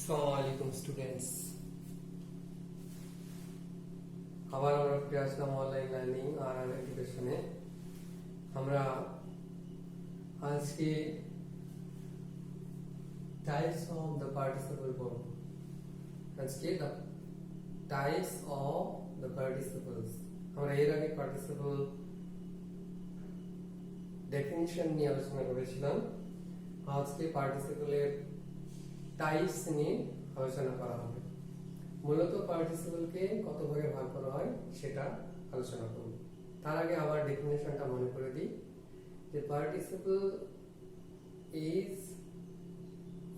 আসসালামু স্টুডেন্টস, আবার আমরা ফিরে আসলাম অনলাইন লার্নিং আর এডুকেশনে। আমরা আজকে টাইপস অফ দ্য পার্টিসিপল পড়ব। আজকে the types of the participles. আমরা এর আগে পার্টিসিপল ডেফিনিশন নিয়ে আলোচনা করেছিলাম। আজকে পার্টিসিপলের টাইপস নিয়ে আলোচনা করা হবে। মূলত পার্টিসিপলকে কত ভাগে ভাগ করা হয় সেটা আলোচনা করব। তার আগে আবার ডেফিনেশনটা মনে করে দিই যে participle is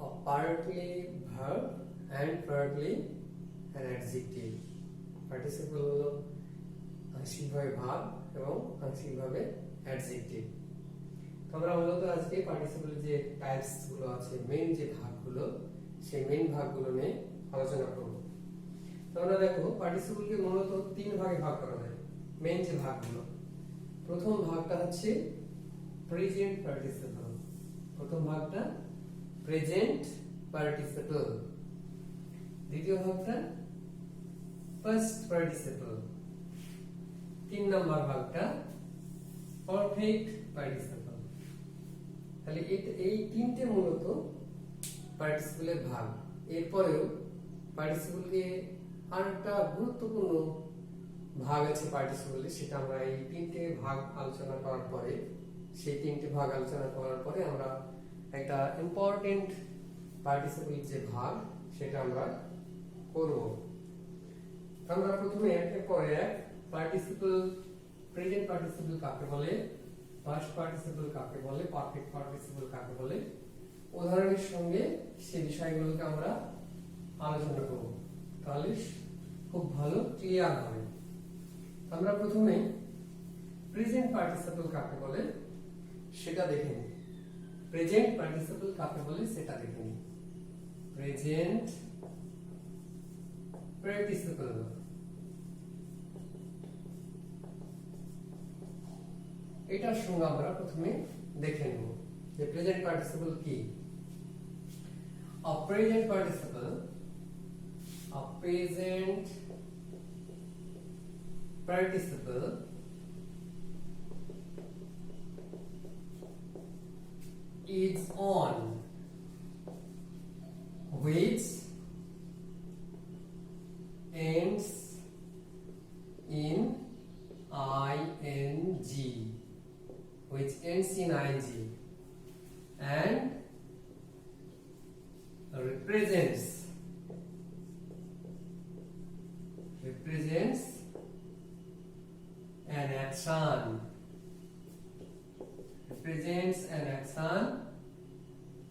a partly verb and partly an adjective. Participle হলো আংশিকভাবে ভাব এবং আংশিকভাবে অ্যাডজেক্টিভ। আমরা মূলত আজকে পার্টিসিপলের যে টাইপস গুলো আছে, মেইন যে ভাগগুলো, সেই মেইন ভাগগুলো নিয়ে আলোচনা করব। তোমরা দেখো পার্টিসিপলকে মূলত তিন ভাগে ভাগ করা যায়। মেইন যে ভাগগুলো, প্রথম ভাগটা হচ্ছে প্রেজেন্ট পার্টিসিপল। প্রথম ভাগটা প্রেজেন্ট পার্টিসিপল। দ্বিতীয় ভাগটা ফার্স্ট পার্টিসিপল। তিন নম্বর ভাগটা পারফেক্ট পার্টিসিপল। তাহলে এই তিনটে মূলত পার্টিসিপলের ভাগ। এরপরেও পার্টিসিপলকে আরেকটা গুরুত্বপূর্ণ ভাগ আছে পার্টিসিপলের, সেটা আমরা এই তিনটে ভাগ আলোচনা করার পরে আমরা একটা ইম্পর্টেন্ট পার্টিসিপল যে ভাগ সেটা আমরা করব। আমরা প্রথমে একের পর এক পার্টিসিপল, প্রেজেন্ট পার্টিসিপল কাকে বলে, পাস্ট পার্টিসিপল কাকে বলে, পারফেক্ট পার্টিসিপল কাকে বলে, উদাহরণের সঙ্গে সেই বিষয়গুলোকে আমরা আলোচনা করব। তাহলে খুব ভালো ক্লিয়ার হবে। আমরা প্রথমে প্রেজেন্ট পার্টিসিপল কাকে বলে সেটা দেখে নিই। প্রেজেন্ট পার্টিসিপল কাকে বলে সেটা দেখে নিই। প্রেজেন্ট পার্টিসিপল এটার সঙ্গে আমরা প্রথমে দেখে নেব যে প্রেজেন্ট পার্টিসিপল কি। A present participle is on which ends in ing and represents an action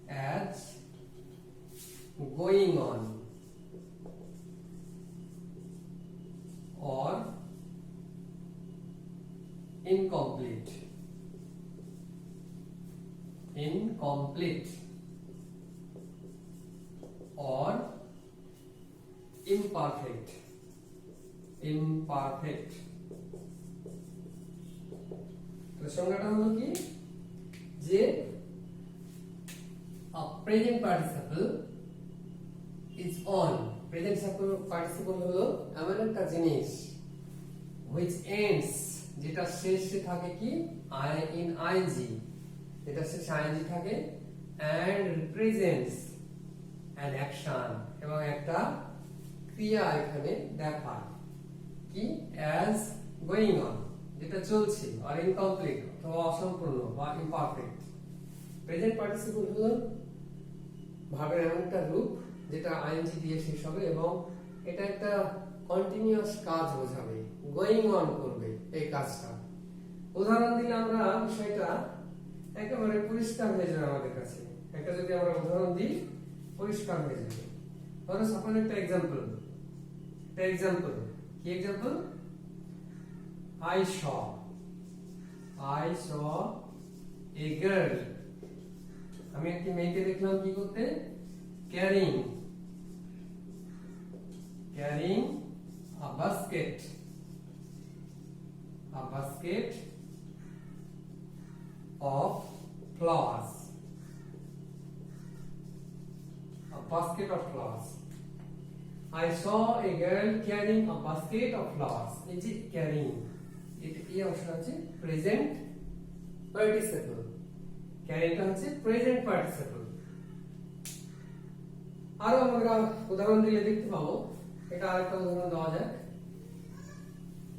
as going on or incomplete or imperfect তো সংজ্ঞাটা হলো কি যে a present participle is on, present participle হলো এমন একটা জিনিস which ends, যেটা শেষে থাকে কি in ing, যেটা শেষে ing থাকে, and represents an action, এবং একটা ক্রিয়া এখানে দেখায় কি as going on, যেটা চলছে, or incomplete অথবা অসম্পূর্ণ বা imperfect। প্রেজেন্ট পার্টিসিপল হলো ভাবের এমন একটা রূপ যেটা আইএনজি দিয়ে শেষ হবে এবং এটা একটা কন্টিনিউয়াস কাজ বোঝাবে, গোয়িং অন করবে এই কাজটা। উদাহরণ দিলে আমরা বিষয়টা একেবারে পরিষ্কার হয়ে যাবে আমাদের কাছে। একটা যদি আমরা উদাহরণ দিই পরিষ্কার হয়ে যাবে। ধরো সাপোজ একটা এক্সাম্পল কি example, I saw a girl, আমি একটি মেয়েকে দেখলাম কি করতে, carrying a basket of flowers, basket of flowers. I saw a girl carrying a basket of flowers. এই যে carrying, এটা কি অংশ আছে? Present participle. Carrying টা হচ্ছে present participle. আরো আমরা উদাহরণ দিলে দেখতে পাবো। এটা আরেকটা উদাহরণ দেওয়া যাক।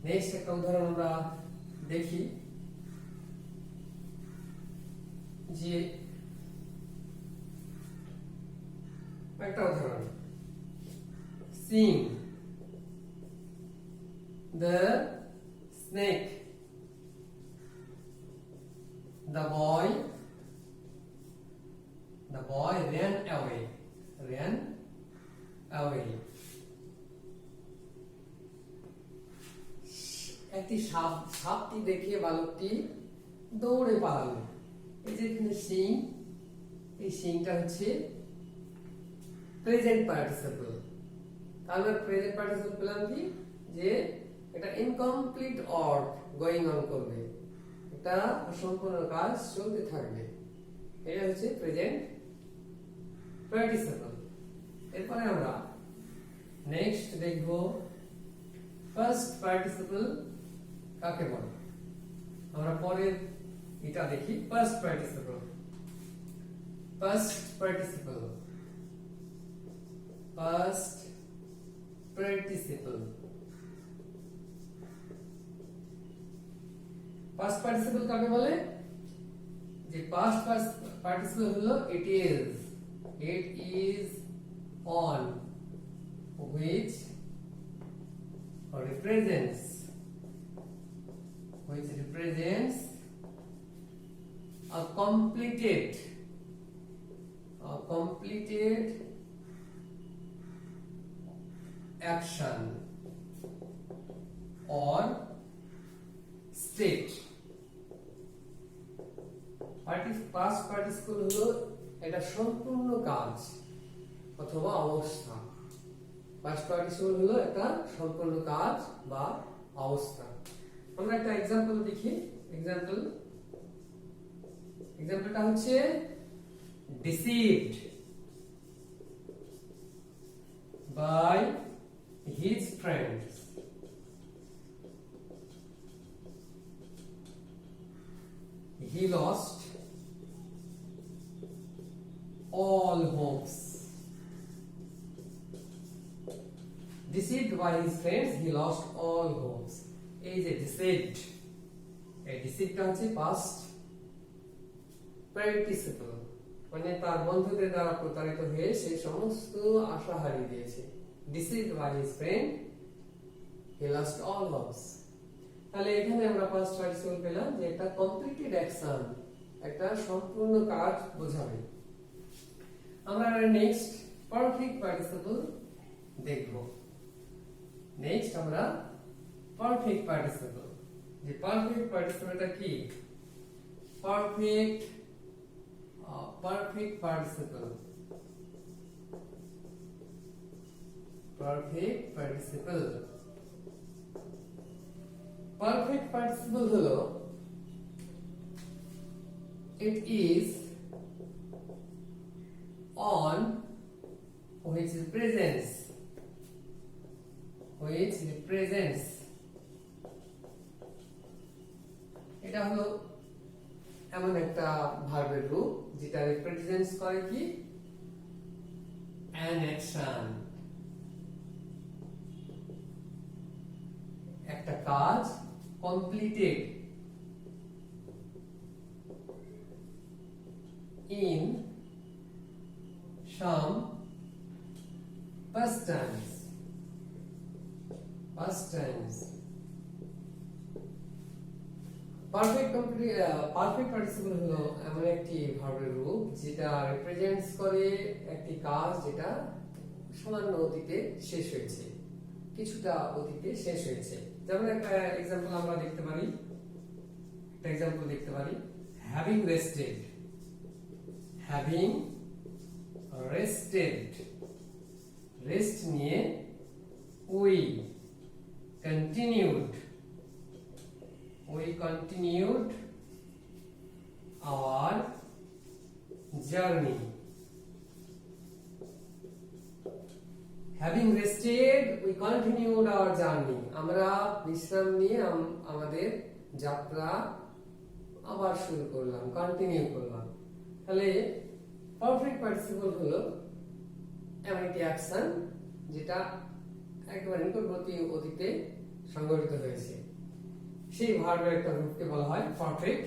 নেক্সট একটা উদাহরণ আমরা দেখি যে একটা উদাহরণ sing the snake the boy ran away একটি সাপটি দেখে বালকটি দৌড়ে পালালো। এই যে এখানে সিং, এই সিংটা হচ্ছে প্রেজেন্ট পার্টিসিপল। তাহলে প্রেজেন্ট পার্টিসিপল পেলাম কি, যে এটা ইনকমপ্লিট অর গোয়িং অন করবে, এটা অসম্পূর্ণ কাজ চলতে থাকবে, এটা হচ্ছে প্রেজেন্ট পার্টিসিপল। এরপরে আমরা নেক্সট দেখব ফার্স্ট পার্টিসিপল কাকে বলে। আমরা পরের এটা দেখি first participle. First participle first participle কাকে বলে? যে ফার্স্ট পার্টিসিপল হলো it is on which represents a completed action or state. past participle হলো এটা সম্পূর্ণ কাজ অথবা অবস্থা। past participle হলো এটা সম্পূর্ণ কাজ বা অবস্থা। আমরা একটা एग्जांपल দেখি। এক্সাম্পলটা হচ্ছে deceived by his friends. He lost all hopes. Deceived by his friends, he lost all hopes. Is a deceived. A deceived হচ্ছে past participle, মানে তার বন্ধুদের দ্বারা প্রতারিত হয়ে সে সমস্ত আশা হারিয়ে দিয়েছে। Deceived by his friend, he lost all hopes. তাহলে এখানে আমরা ফার্স্ট পার্টিসিপল পেলাম যে একটা কমপ্লিটেড অ্যাকশন, একটা সম্পূর্ণ কাজ বোঝাবে। আমরা নেক্সট পারফেক্ট পার্টিসিপল দেখব। নেক্সট আমরা পারফেক্ট পার্টিসিপল। যে পারফেক্ট পার্টিসিপলটা কি? পারফেক্ট পার্টিসিপল হলো it is on which represents এটা হলো এমন একটা ভার্বের রূপ যেটা রিপ্রেজেন্টস করে কি, an action, একটা কাজ completed in some past tense. Perfect participle হলো এমন একটি ভার্বের রূপ যেটা রিপ্রেজেন্টস করে একটি কাজ যেটা সামান্য অতীতে শেষ হয়েছে, কিছুটা অতীতে শেষ হয়েছে। যেমন একটা एग्जांपल আমরা দেখতে পারি having rested রেস্ট নিয়ে we continued our journey. Having rested we continued hour journey, আমরা বিশ্রাম নিয়ে আমাদের যাত্রা আবার শুরু করলাম, কন্টিনিউ করলাম। তাহলে পারফেক্ট পার্টিসিপল হলো এমন একটি অ্যাকশন যেটা একেবারে নিকটবর্তী অতীতে সংঘটিত হয়েছে। সেই ভার্বের একটা রূপকে বলা হয় পারফেক্ট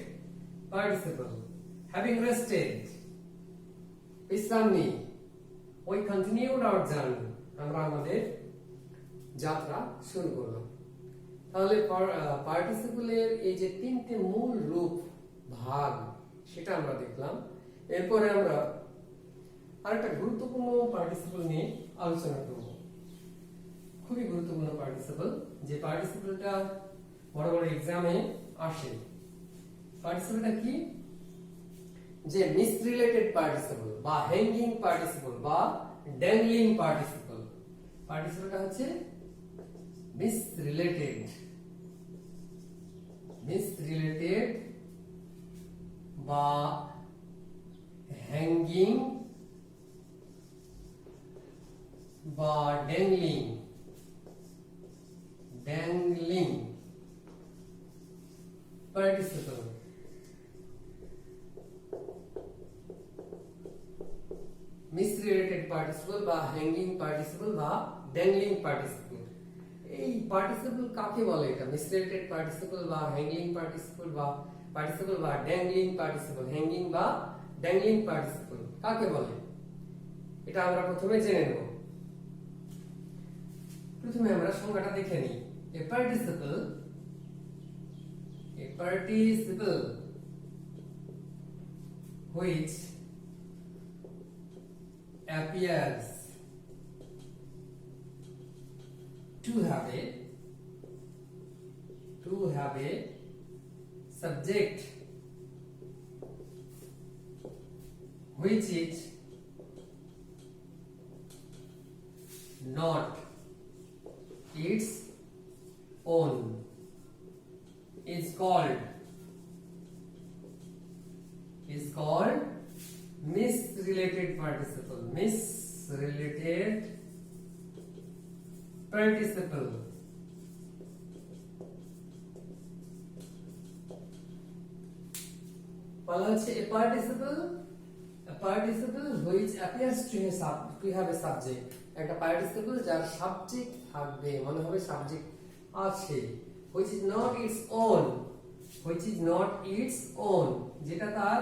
পার্টিসিপল। হ্যাভিং রেস্টেড, বিশ্রাম নিয়ে, উই কন্টিনিউড আওয়ার জার্নি, আমরা আমাদের যাত্রা শুরু করলাম। তাহলে পার্টিসিপলের এই যে তিনটে মূল রূপ ভাগ সেটা আমরা দেখলাম। এরপরে আমরা আরেকটা গুরুত্বপূর্ণ পার্টিসিপল নিয়ে আলোচনা করব, খুবই গুরুত্বপূর্ণ পার্টিসিপল, যে পার্টিসিপলটা বড় বড় এক্সামে আসে। পার্টিসিপলটা কি? যে মিসরিলেটেড পার্টিসিপল বা হ্যাঙ্গিং পার্টিসিপল বা ড্যাংলিং পার্টিসিপল। পার্টিসিপলটা হচ্ছে মিসরিলেটেড বা হ্যাঙ্গিং বা ড্যাংলিং পার্টিসিপল। মিসরিলেটেড পার্টিসিপল বা হ্যাঙ্গিং পার্টিসিপল বা ড্যাংলিং পার্টিসিপল। এই পার্টিসিপল কাকে বলে? এটা মিসরিলেটেড পার্টিসিপল বা হ্যাঙ্গিং পার্টিসিপল বা ড্যাংলিং পার্টিসিপল, হ্যাঙ্গিং বা ড্যাংলিং পার্টিসিপল কাকে বলে এটা আমরা প্রথমে জেনে নেব। প্রথমে আমরা সংজ্ঞাটা দেখে নিই। A participle which appears to have a subject which is not its own is called misrelated participle. বলা হচ্ছে a participle which appears to have a subject, একটা পার্টিসিপল যার সাবজেক্ট থাকবে, মনে হবে সাবজেক্ট আছে, which is not its own, যেটা তার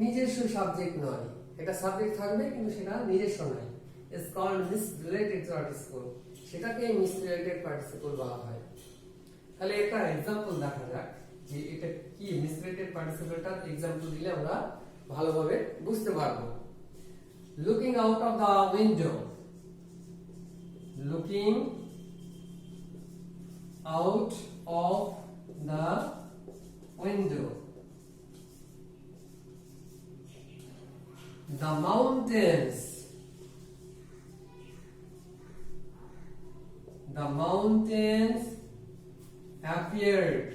নিজস্ব সাবজেক্ট নয়। এটা সাবজেক্ট থাকবে কিন্তু সেটা নিজস্ব নয়, is called misrelated participle, সেটাকে misrelated participle বলা হয়। তাহলে একটা एग्जांपल দেখা যাক যে এটা কি। misrelated participle-টার एग्जांपल দিলে আমরা ভালোভাবে বুঝতে পারবো। looking out of the window, looking out of the window, the mountains appeared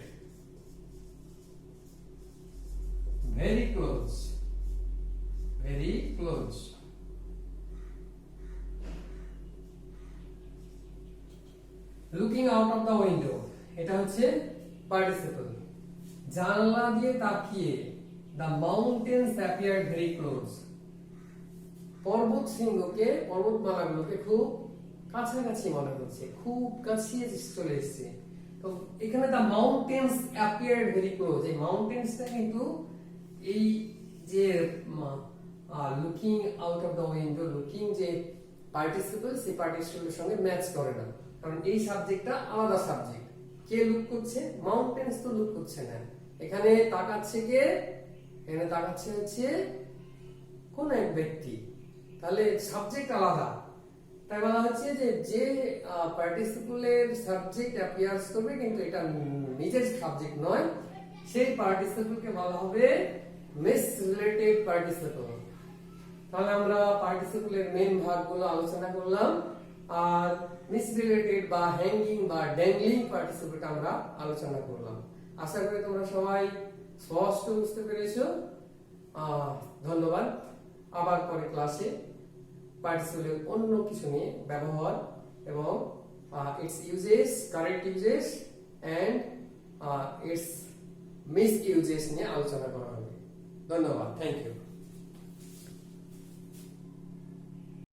very close. Looking out of the window, এটা হচ্ছে পার্টিসিপল। জানলা দিয়ে তাকিয়ে, the mountains appeared very close, পর্বতমালাগুলোকে খুব কাছাকাছি মনে হচ্ছে, খুব কাছে চলে এসেছে। তো এখানে the mountains appeared very close, এই মাউন্টেন্সটা কিন্তু এই যে looking out of the window, looking যে পার্টিসিপল, সেই পার্টিসিপলের সঙ্গে ম্যাচ করে না, কারণ এই সাবজেক্টটা আলাদা সাবজেক্ট। কে লুক করছে? মাউন্টেন্স তো লুক করছে না, এখানে তাকাচ্ছে কে? এখানে তাকাচ্ছে হচ্ছে কোন এক ব্যক্তি, তাহলে সাবজেক্ট আলাদা। তাই বলা হচ্ছে যে পার্টিসিপলের সাবজেক্ট অ্যাপিয়ার্স করবে কিন্তু এটা নিজের সাবজেক্ট নয়, সেই পার্টিসিপলকে বলা হবে মিসরিলেটেড পার্টিসিপল। তাহলে আমরা পার্টিসিপলের মেইন ভাগগুলো আলোচনা করলাম, আর মিসরিলেটেড বা হ্যাঙ্গিং বা ড্যাংলিং পার্টিসিপলটা আমরা আলোচনা করলাম। আশা করি তোমরা সবাই স্পষ্ট বুঝতে পেরেছো। ধন্যবাদ। আবার পরে ক্লাসে পার্টিসিপেলের অন্য কিছু নিয়ে ব্যবহার এবং its uses, correct uses and its misuses নিয়ে আলোচনা করা হবে। ধন্যবাদ, থ্যাংক ইউ।